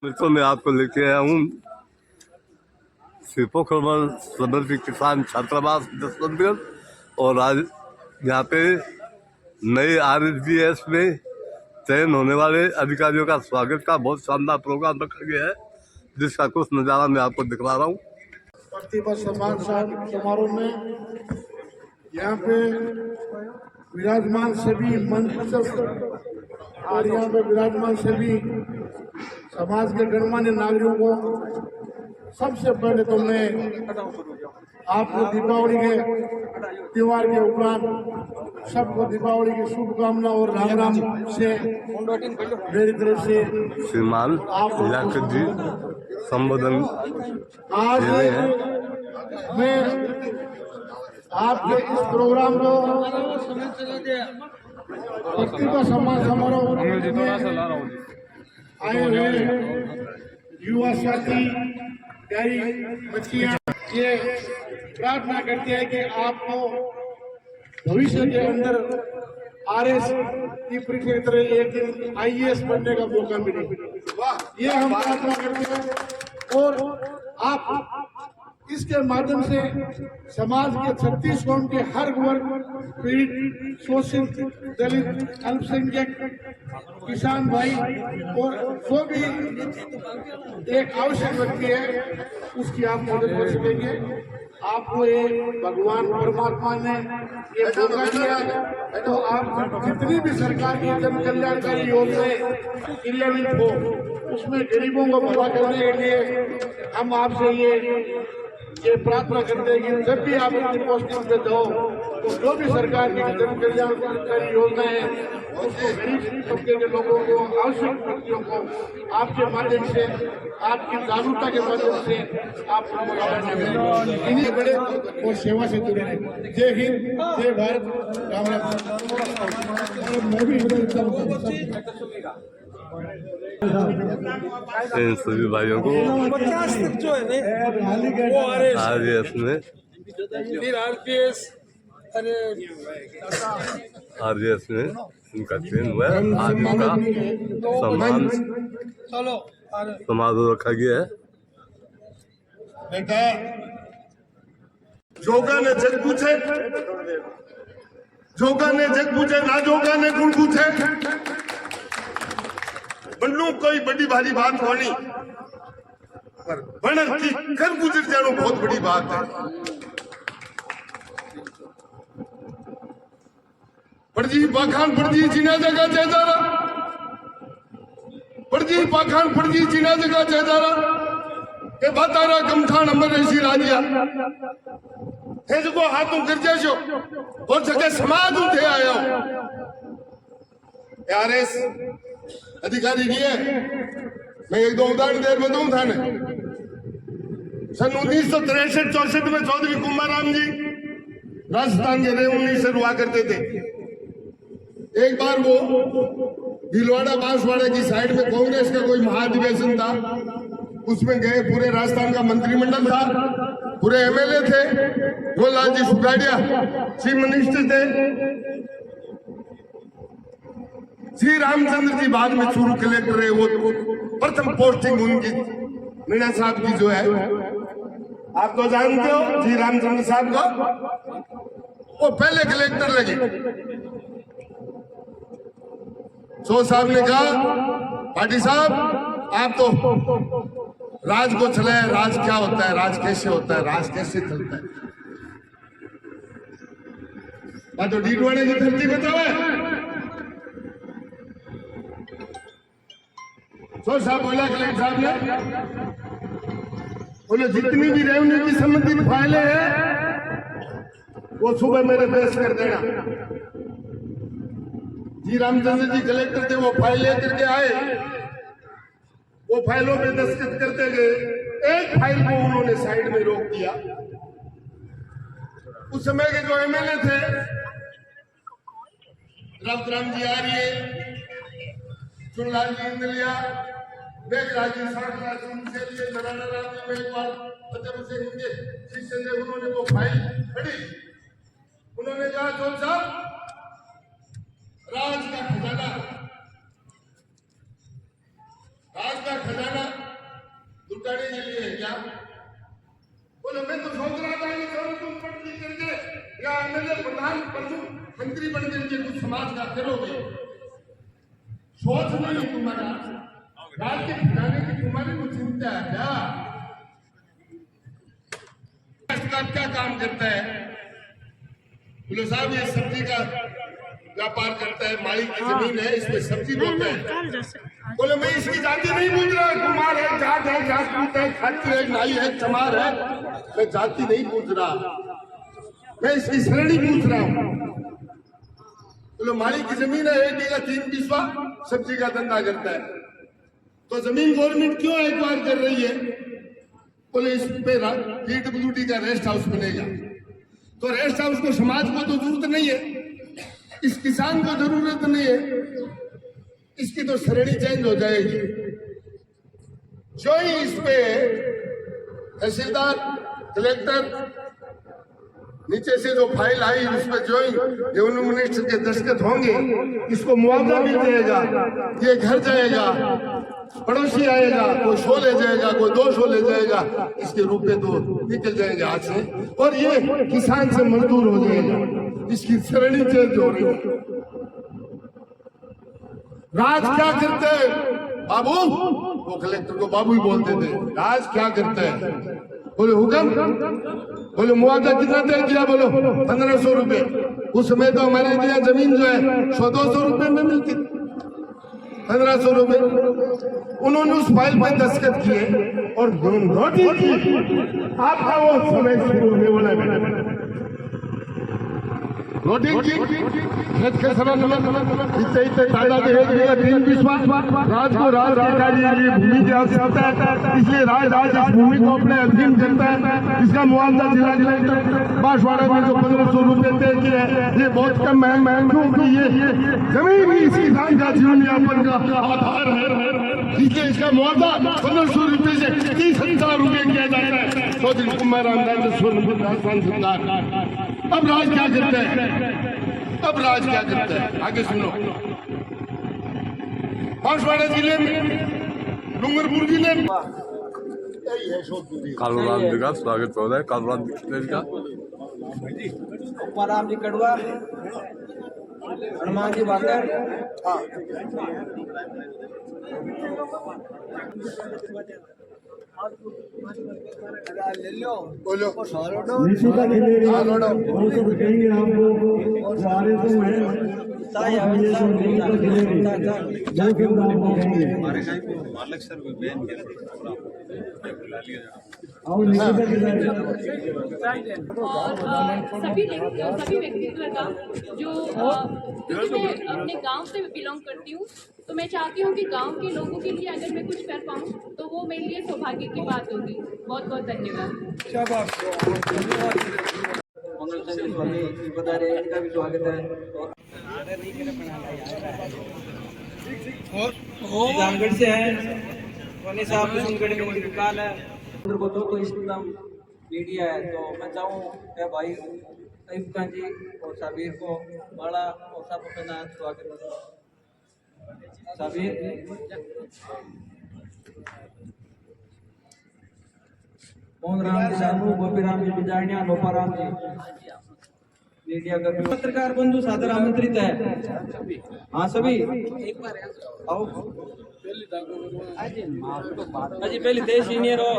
मित्रों मैं आपको लेके आया हूँ सिपोखर्मल समृद्धि किसान छात्रावास जसवंतगढ़। और आज यहाँ पे नए RSBS में चयन होने वाले अधिकारियों का स्वागत का बहुत शानदार प्रोग्राम रखा गया है, जिसका कुछ नज़ारा मैं आपको दिखा रहा हूँ। प्रतिभा सम्मान समारोह में यहाँ पे विराजमान सभी मंच और यहाँ पे विराजमान सभी समाज के गणमान्य नागरिकों को सबसे पहले तो मैं आपको दीपावली के त्योहार के उपरांत सबको दीपावली की शुभकामना और राम राम से मेरी तरफ से श्रीमान लियाकत जी संबोधन आज मैं आपके इस प्रोग्राम को प्रतिभा सम्मान समारोह में आए हुए युवा साथी प्यारी बच्चियां ये प्रार्थना करते हैं कि आपको भविष्य के अंदर RS की परीक्षा की तरह एक दिन IAS बनने का मौका मिले, ये हम प्रार्थना करते हैं। और आप इसके माध्यम से समाज के 36 कौम के हर वर्ग, पीड़ित, शोषित, दलित, अल्पसंख्यक, किसान भाई और जो भी एक आवश्यक व्यक्ति है उसकी आप मदद कर सकेंगे। आपको ये भगवान परमात्मा ने ये मौका दिया, तो आप जितनी भी सरकार की जन कल्याणकारी योजनाएं क्रियान्वित हो उसमें गरीबों को भला करने के लिए हम आपसे ये प्रार्थना करते हैं कि जब भी आप अपनी पोस्टिंग पे जाओ तो जो भी सरकार की जन कल्याणकारी योजनाएं हैं उसको गरीब तबके के लोगों को, आवश्यक व्यक्तियों को आपके माध्यम से, आपकी जागरूकता के माध्यम से आप इन्हीं बड़े और सेवा से जुड़े रहे। जय हिंद, जय भारत, राम राम। मैं भी इन सभी भाइयों को 50 तक जो है वो RSBS में फिर RPS RSBS में इनका चयन हुआ है। आज इनका सम्मान समारोह रखा गया है। बेटा जोगा ने जग पूछे, जोगा ने जग पूछे ना जोगा ने गुण पूछे। बनू कोई बड़ी भारी बात होनी पर बनर की कर गुजर जानो बहुत बड़ी बात है। पड़जी पाखान पड़जी जीना जगह जयदारा, पड़जी पाखान पड़जी जीना जगह जयदारा के बातारा गमखान अमर ऋषि राजिया थे जो हाथों गिर जाशो और जगह समाज उठे आयो RS अधिकारी की है। मैं एक दो उदाहरण देर में दूं था ने सन 1963-64 में चौधरी कुमाराम जी राजस्थान के रेवनी से हुआ करते थे। एक बार वो भीलवाड़ा बांसवाड़ा की साइड में कांग्रेस का कोई महाधिवेशन था, उसमें गए। पूरे राजस्थान का मंत्रिमंडल था, पूरे MLA थे, रोलाल जी सुगाड़िया चीफ मिनिस्टर थे, श्री रामचंद्र जी बाद में चूरू कलेक्टर है। वो प्रथम पोस्टिंग उनकी मीणा साहब की जो है, आप तो जानते हो श्री रामचंद्र साहब को, वो पहले कलेक्टर लगे। सो साहब ने कहा पाटिल साहब आप तो राज को चलाए, राज क्या होता है, राज कैसे होता है, राज कैसे चलता है। बात तो डीडवाड़े की धरती बताओ है। सो साहब बोला कलेक्टर साहब ने, बोले जितनी भी रेवेन्यू की संबंधित फाइलें हैं वो सुबह मेरे पेश कर देना। जी रामचंद्र जी कलेक्टर थे, वो फाइल लेकर के आए, वो फाइलों में दस्तखत करते गए। एक फाइल को उन्होंने साइड में रोक दिया। उस समय के जो MLA थे, राम जी आर्य, चुनलाल जी इंदलिया, मेघराजी सारला से नारायण राम जी मेघवाल, मतलब से इनके शिष्य ने उन्होंने वो फाइल पढ़ी। उन्होंने कहा जोल साहब राज का खजाना क्या? बोले मैं तो सोच रहा था कि चलो तुम पढ़ लिख करके या एमएलए प्रधान मंत्री बन करके कुछ समाज का करोगे। सोच नहीं है तुम्हारा, रात के ठिकाने की तुम्हारी को चिंता है क्या? क्या काम करता है? बोले साहब ये सब्जी का व्यापार करता है, मालिक की जमीन है, इसमें सब्जी बोता है। बोले मैं इसकी जाति नहीं पूछ रहा, कुमार है, जाट है, जाटपूत है, खातिर है, नाई है, चमार है, मैं जाति नहीं पूछ रहा, मैं इसकी श्रेणी पूछ रहा हूँ। बोले मालिक की जमीन है, 1 बीघा 3 बिस्वा सब्जी का धंधा करता है, तो जमीन गवर्नमेंट क्यों एक्वायर कर रही है? बोले इस पे पीडब्ल्यूडी का रेस्ट हाउस बनेगा, तो रेस्ट हाउस को समाज को तो जरूरत नहीं है, इस किसान को जरूरत नहीं है, इसकी तो श्रेणी चेंज हो जाएगी। जो ही इस पे तहसीलदार कलेक्टर नीचे से जो फाइल आई उस पर जो ही रेवेन्यू मिनिस्टर के दस्तखत होंगे, इसको मुआवजा मिल जाएगा, ये घर जाएगा, पड़ोसी आएगा, कोई 100 ले जाएगा, कोई 200 ले जाएगा, इसके रुपए तो निकल जाएंगे हाथ से, और ये किसान से मजदूर हो जाएगा, इसकी श्रेणी चेंज हो रही है। राज क्या करते हैं बाबू? वो कलेक्टर को बाबू ही बोलते थे। राज क्या करता है? बोले हुक्म। बोले मुआवजा कितना तय किया? बोलो 1500 रुपए। उस समय तो हमारे यहाँ जमीन जो है 100-200 रुपए में मिलती, 1500 रुपए। उन्होंने उस फाइल पर दस्तखत किए और नोटिस की। आपका वो समय शुरू होने वाला है, नोटिस की खेत के समय इतने ताजा के 1 बीघा 3 बिस्वा राज को राज के कार्य लिए भूमि की आवश्यकता है, इसलिए राज इस भूमि को अपने अधीन करता है। इसका मुआवजा जिला कलेक्टर बांसवाड़ा में जो 1500 रुपए तय किए हैं, ये बहुत कम है, क्योंकि ये जमीन ही इस किसान का जीवन यापन का आधार है, इसलिए इसका मुआवजा 1500 रुपए से 30,000 रुपए किया जाता है। चौधरी कुमार रामदास राजस्थान सरकार अब राज क्या करता है? अब राज क्या करता है? आगे सुनो। बांसवाड़ा जिले में, डूंगरपुर जिले में कालूराम जी का स्वागत हो रहा है, कालूराम जी का राम जी कड़वा, हनुमान जी बाकर, बोलो निशिता खिलेरी और सब कहेंगे आपको सारे तो हैं जो कि आपको कहेंगे और निशिता खिलेरी और सभी व्यक्तित्व का जो क्योंकि मैं अपने गांव से बिलोंग करती हूँ, तो मैं चाहती हूँ कि गांव के लोगों के लिए अगर मैं कुछ कर पाऊँ तो वो मेरे लिए सौभाग्य की बात होगी। बहुत बहुत धन्यवाद। इनका भी स्वागत है। जानगढ़ से है, सोनी साहब किशनगढ़ में दुकान है, को तो इस्लाम मीडिया है, तो मैं चाहूँ क्या भाई अयूब खान जी और साबिर को बड़ा और सब अपना स्वागत है। साबिर मोहन राम जी सानू, गोपी राम जी बिजानिया, लोपा राम जी मीडिया कर्मी, पत्रकार बंधु सादर आमंत्रित है। हाँ सभी आओ। अजी पहले देश सीनियर हो,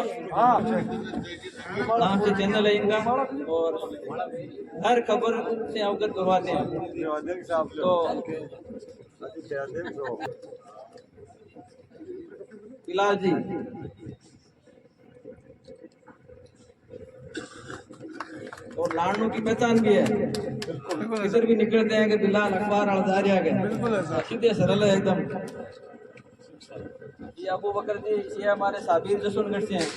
नाम से चैनल है इनका, और हर खबर से अवगत करवाते हैं। तो बिलाल जी और लाडनू की पहचान भी है, किधर भी निकलते हैं कि बिलाल अखबार हड़दार आ गए, सीधे सरल है एकदम। ये अबू बकर जी, ये हमारे साबिर जसवंतगढ़ से हैं।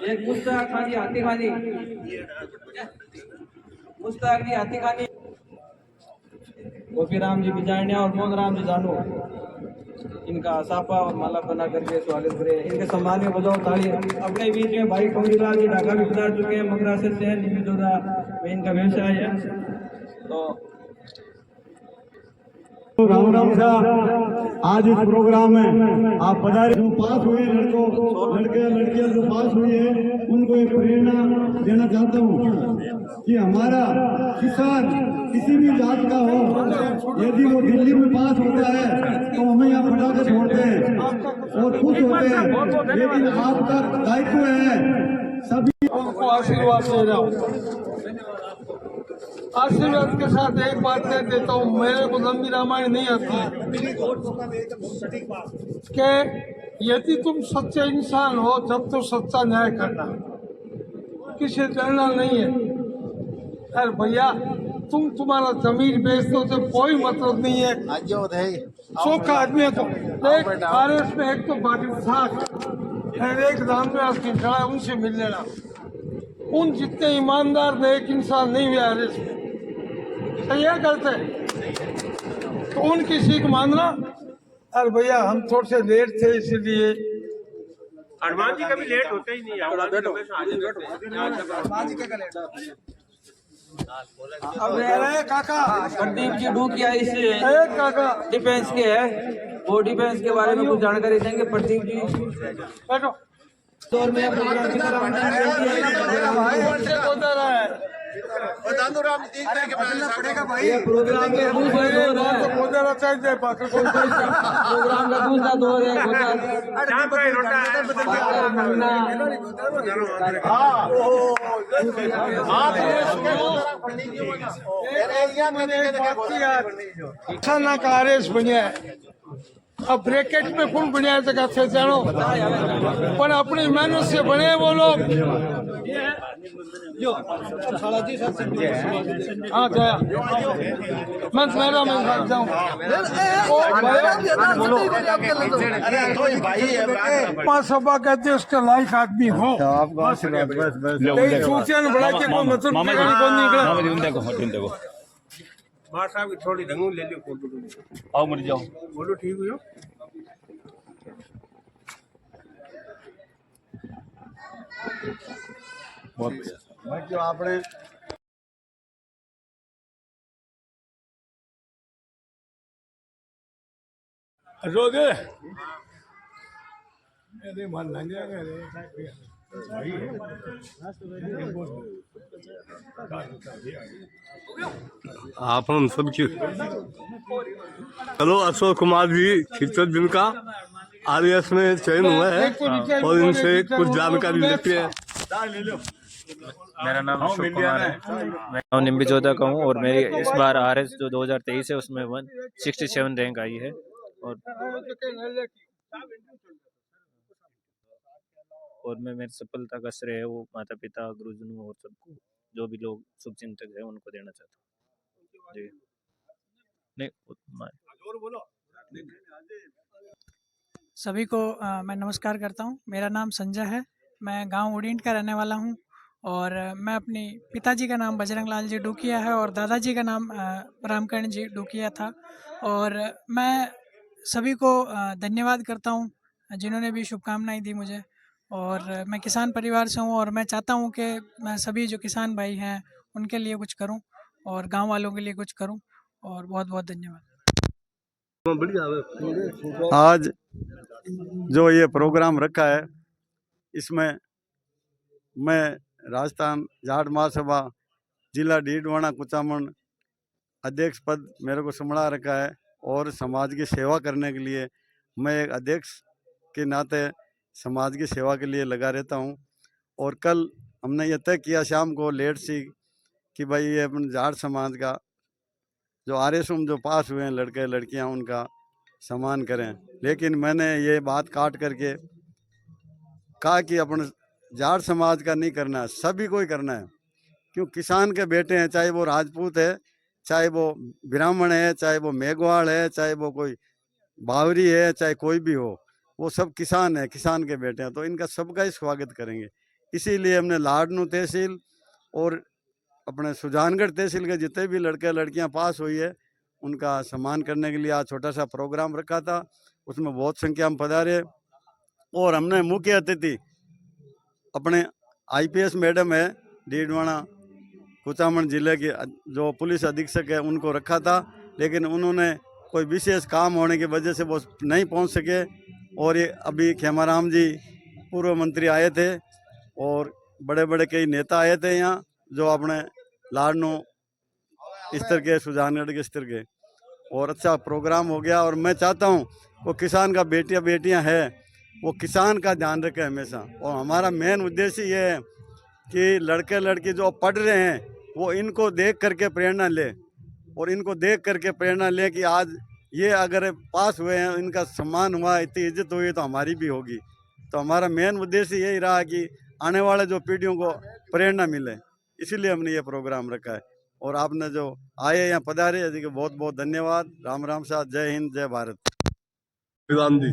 एक मुश्ताक हाजी हाथी खानी, मुश्ताक जी हाथी खानी, गोपी राम जी बिजारनिया और मोहन राम जी जानू, इनका साफा और माला बना करके स्वागत करें। इनके सम्मान में बजाओ ताली। अपने बीच में भाई कमरीलाल जी ढाका भी पधार चुके हैं, मकरासर से निमितोदा में इनका व्यवसाय है। तो राम राम साहब, आज इस प्रोग्राम में आप पधारे। जो पास हुए लड़के लड़कियां जो पास हुई है उनको एक प्रेरणा देना चाहता हूँ कि हमारा किसान किसी भी जात का हो, यदि वो दिल्ली में पास होता है तो हमें यहाँ पटाखे छोड़ते हैं और खुश होते हैं, लेकिन आपका दायित्व है सभी उनको आशीर्वाद दे रहा हूँ। आशीर्वाद के साथ एक बात कह देता हूँ, मेरे को लंबी रामायण नहीं आती है कि यदि तुम सच्चे इंसान हो तब तो सच्चा न्याय करना, किसी डरना नहीं है। अरे भैया तुम्हारा जमीर बेच दो तो कोई मतलब नहीं है, चौका आदमी है। तो एक आरएस में एक तो बाकी साथ एक रामदास की खड़ा है, उनसे मिल लेना। उन जितने ईमानदार में एक इंसान नहीं हुए आरएस में, सही है करते तो उनकी सीख मानना। अरे भैया हम थोड़े से लेट थे इसलिए। हनुमान जी कभी लेट होते ही नहीं है। बैठो अब रहे काका प्रदीप जी डूकिया इस काका डिफेंस के है, वो डिफेंस के बारे में कुछ जानकारी देंगे प्रदीप जी। बैठो दौर में प्रोग्राम की तरफ ये प्रोग्राम में दूसरा दौर है, बोलना चाहिए बाकी कोई प्रोग्राम का दूसरा दौर है। ना का आरएस बनिया अब ब्रैकेट में कौन बनिया जगह से जानो, पर अपनी मेहनत से बने वो लोग। हाँ जया मैं मेरा मैं भाग जाऊँ। सभा कहते उसके लायक आदमी हो, सोचे बड़ा के कोई मतलब नहीं निकला। मार साहब की थोड़ी ढंगू ले लियो फोटो। आओ मर जाओ, बोलो ठीक हुई हो। बहुत बढ़िया आपने रोगे अरे मन लग आप हम सबकी चलो अशोक कुमार जी खिचड़ जिनका आरएस में चयन हुआ है और इनसे कुछ जानकारी लेते हैं। मेरा नाम अशोक कुमार है, मैं निम्बिजोदा का हूँ और मेरी इस बार आरएस जो 2023 है उसमें 167 रैंक आई है। और मैं मेरी सफलता का श्रेय है वो माता पिता गुरुजनों और सबको जो भी लोग शुभचिंतक है उनको देना चाहता हूँ जी। नहीं सभी को मैं नमस्कार करता हूँ। मेरा नाम संजय है, मैं गांव उड़ींट का रहने वाला हूँ और मैं अपनी पिताजी का नाम बजरंग लाल जी डूकिया है और दादाजी का नाम रामकर्ण जी डूकिया था। और मैं सभी को धन्यवाद करता हूँ जिन्होंने भी शुभकामनाएं दी मुझे। और मैं किसान परिवार से हूँ और मैं चाहता हूँ कि मैं सभी जो किसान भाई हैं उनके लिए कुछ करूँ और गांव वालों के लिए कुछ करूँ। और बहुत बहुत धन्यवाद। आज जो ये प्रोग्राम रखा है इसमें मैं राजस्थान जाट महासभा जिला डीडवाना कुचामन अध्यक्ष पद मेरे को संभाला रखा है और समाज की सेवा करने के लिए मैं एक अध्यक्ष के नाते समाज की सेवा के लिए लगा रहता हूं। और कल हमने ये तय किया शाम को लेट सी कि भाई ये अपन जाट समाज का जो आरएसएम जो पास हुए हैं लड़के लड़कियां उनका सम्मान करें। लेकिन मैंने ये बात काट करके कहा कि अपन जाट समाज का नहीं करना है, सभी को ही करना है। क्यों किसान के बेटे हैं, चाहे वो राजपूत है, चाहे वो ब्राह्मण है, चाहे वो मेघवाल है, चाहे वो कोई बावरी है, चाहे कोई भी हो, वो सब किसान है, किसान के बेटे हैं। तो इनका सबका ही स्वागत करेंगे। इसीलिए हमने लाडनू तहसील और अपने सुजानगढ़ तहसील के जितने भी लड़के लड़कियां पास हुई है उनका सम्मान करने के लिए आज छोटा सा प्रोग्राम रखा था। उसमें बहुत संख्या में पधारे और हमने मुख्य अतिथि अपने IPS मैडम है डीडवाना कुचामन जिले के जो पुलिस अधीक्षक है उनको रखा था, लेकिन उन्होंने कोई विशेष काम होने की वजह से वो नहीं पहुंच सके। और ये अभी खेमाराम जी पूर्व मंत्री आए थे और बड़े बड़े कई नेता आए थे यहाँ जो अपने लाडनू स्तर के सुजानगढ़ के स्तर के, और अच्छा प्रोग्राम हो गया। और मैं चाहता हूँ वो किसान का बेटियां हैं वो किसान का ध्यान रखें हमेशा। और हमारा मेन उद्देश्य ये है कि लड़के लड़की जो पढ़ रहे हैं वो इनको देख करके प्रेरणा ले, और इनको देख करके प्रेरणा ले कि आज ये अगर पास हुए हैं, इनका सम्मान हुआ, इतनी इज्जत हुई तो हमारी भी होगी। तो हमारा मेन उद्देश्य यही रहा कि आने वाले जो पीढ़ियों को प्रेरणा मिले, इसीलिए हमने ये प्रोग्राम रखा है। और आपने जो आए यहाँ पधारे, बहुत बहुत धन्यवाद। राम राम साहब, जय हिंद, जय भारत। गांधी